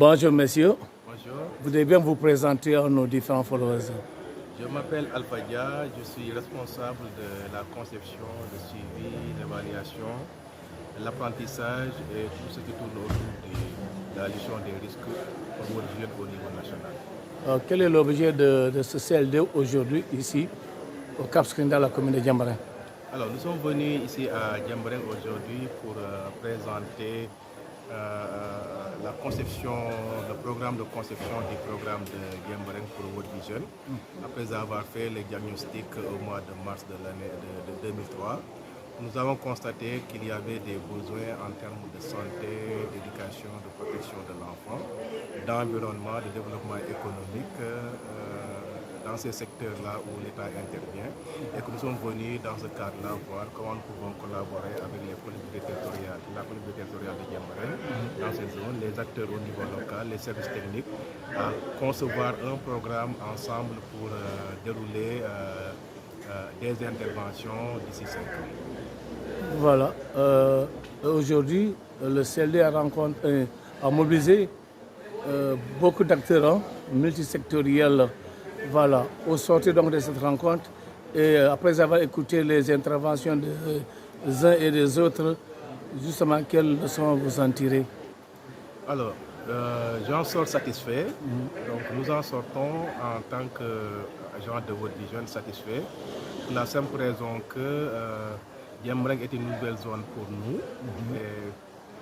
Bonjour messieurs, Bonjour, vous devez bien vous présenter à nos différents followers. je m'appelle Alpha Dia, je suis responsable de la conception, le suivi, l'évaluation, l'apprentissage et tout ce qui tourne autour de la gestion des risques au niveau national. Quel est l'objet de ce CLD aujourd'hui ici au Cap Skirring dans la commune de Diembéring? Alors, nous sommes venus ici à Diembéring aujourd'hui pour présenter la conception, le programme de conception du programme de Diembéring pour World Vision, après avoir fait les diagnostics au mois de mars de l'année de 2003. Nous avons constaté qu'il y avait des besoins en termes de santé, d'éducation, de protection de l'enfant, d'environnement, de développement économique dans ces secteurs-là où l'État intervient et que nous sommes venus dans ce cadre-là voir comment nous pouvons collaborer avec les collectivités territoriales, la collectivité territoriale de Diembéring dans ces zones, les acteurs au niveau local, les services techniques, à concevoir un programme ensemble pour dérouler des interventions d'ici 5 ans. Voilà, aujourd'hui le CLD a mobilisé beaucoup d'acteurs multisectoriels, voilà, au sortir donc de cette rencontre et après avoir écouté les interventions des uns et des autres, justement quelles leçons vous en tirez? Alors, j'en sors satisfait. Donc, nous en sortons en tant qu'agent de World Vision satisfait, pour la simple raison que Diembéring est une nouvelle zone pour nous et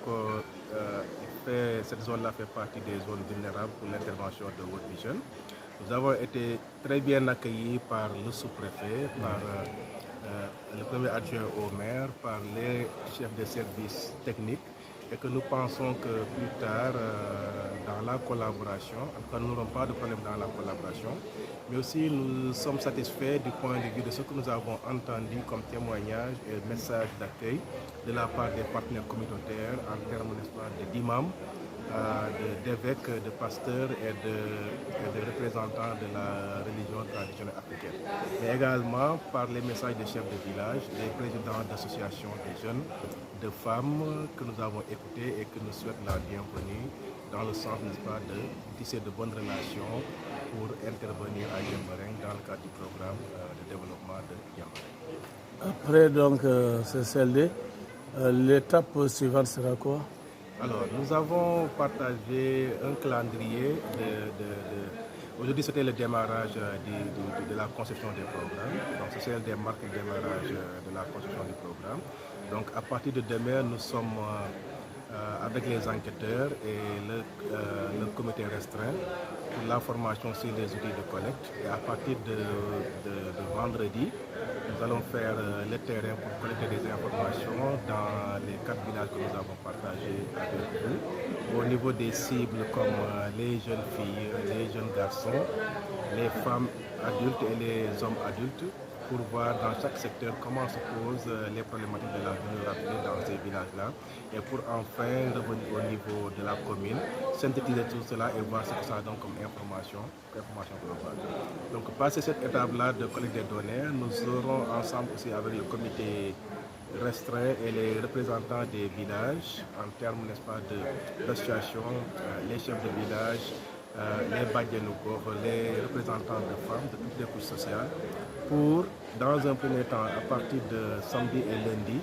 que cette zone-là fait partie des zones vulnérables pour l'intervention de World Vision. Nous avons été très bien accueillis par le sous-préfet, par le premier adjoint au maire, par les chefs de services techniques et que nous pensons que plus tard, dans la collaboration, en tout cas nous n'aurons pas de problème dans la collaboration, mais aussi nous sommes satisfaits du point de vue de ce que nous avons entendu comme témoignage et message d'accueil de la part des partenaires communautaires en termes, n'est-ce pas, d'imams, d'évêques, de pasteurs et de représentants de la religion traditionnelle africaine. Mais également par les messages des chefs de village, des présidents d'associations de jeunes, de femmes que nous avons écoutés et que nous souhaitons la bienvenue dans le sens, n'est-ce pas, de tisser de bonnes relations pour intervenir à Diembéring dans le cadre du programme de développement de Diembéring. Après donc ce CLD, l'étape suivante sera quoi? Alors, nous avons partagé un calendrier aujourd'hui, c'était le démarrage de la conception des programmes. Donc, ce CLD marque le démarrage de la conception du programme. Donc, à partir de demain, nous sommes avec les enquêteurs et le comité restreint pour la formation sur les outils de collecte. Et à partir de vendredi, nous allons faire le terrain pour collecter des informations dans les 4 villages que nous avons partagés avec vous. Au niveau des cibles comme les jeunes filles, les jeunes garçons, les femmes adultes et les hommes adultes, pour voir dans chaque secteur comment se posent les problématiques de la vulnérabilité dans ces villages-là et pour enfin revenir au niveau de la commune, synthétiser tout cela et voir ce que ça donne comme information globale. Donc, passer cette étape-là de collecte des données, nous aurons ensemble aussi avec le comité restreint et les représentants des villages en termes, n'est-ce pas, d'association, les chefs de village, les Badjanoukor, les représentants de femmes de toutes les couches sociales, pour, dans un premier temps, à partir de samedi et lundi,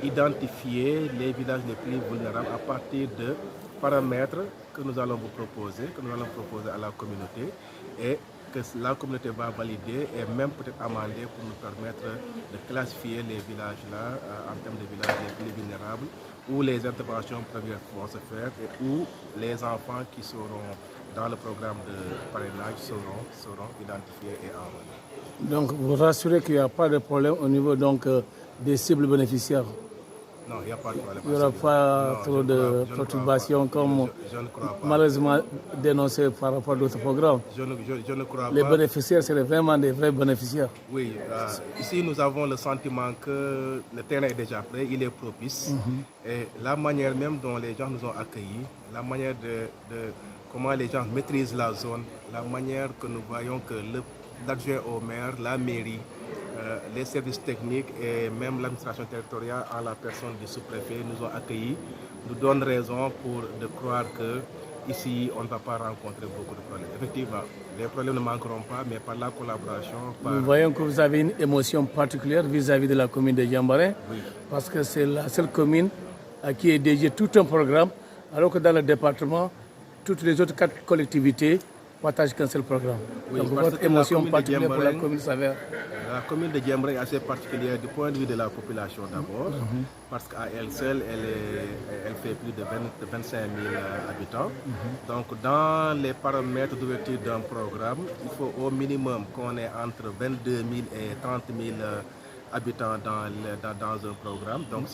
identifier les villages les plus vulnérables à partir de paramètres que nous allons vous proposer, que nous allons proposer à la communauté et que la communauté va valider et même peut-être amender pour nous permettre de classifier les villages-là en termes de villages les plus vulnérables où les interventions premières vont se faire et où les enfants qui seront dans le programme de parrainage seront identifiés et envoyés. Donc vous rassurez qu'il n'y a pas de problème au niveau donc, des cibles bénéficiaires? Non, il n'y a pas de problème. Il n'y aura pas trop de perturbations comme malheureusement dénoncé par rapport à d'autres programmes. Je ne crois pas. Les bénéficiaires, c'est vraiment des vrais bénéficiaires. Oui, ici nous avons le sentiment que le terrain est déjà prêt, il est propice. Et la manière même dont les gens nous ont accueillis, la manière de comment les gens maîtrisent la zone, la manière que nous voyons que l'adjoint au maire, la mairie, les services techniques et même l'administration territoriale en la personne du sous-préfet nous ont accueillis, nous donne raison de croire que ici, on ne va pas rencontrer beaucoup de problèmes. Effectivement, les problèmes ne manqueront pas, mais par la collaboration... Nous voyons que vous avez une émotion particulière vis-à-vis de la commune de Diambaré, parce que c'est la seule commune à qui est dédié tout un programme, alors que dans le département, toutes les autres 4 collectivités partagent qu'un seul programme. Oui, donc votre émotion particulière pour la commune s'avère... La commune de Diambaré est assez particulière du point de vue de la population d'abord, parce qu'à elle seule, elle fait plus de 25 000 habitants. Donc dans les paramètres d'ouverture d'un programme, il faut au minimum qu'on ait entre 22 000 et 30 000 habitants dans un programme. Donc,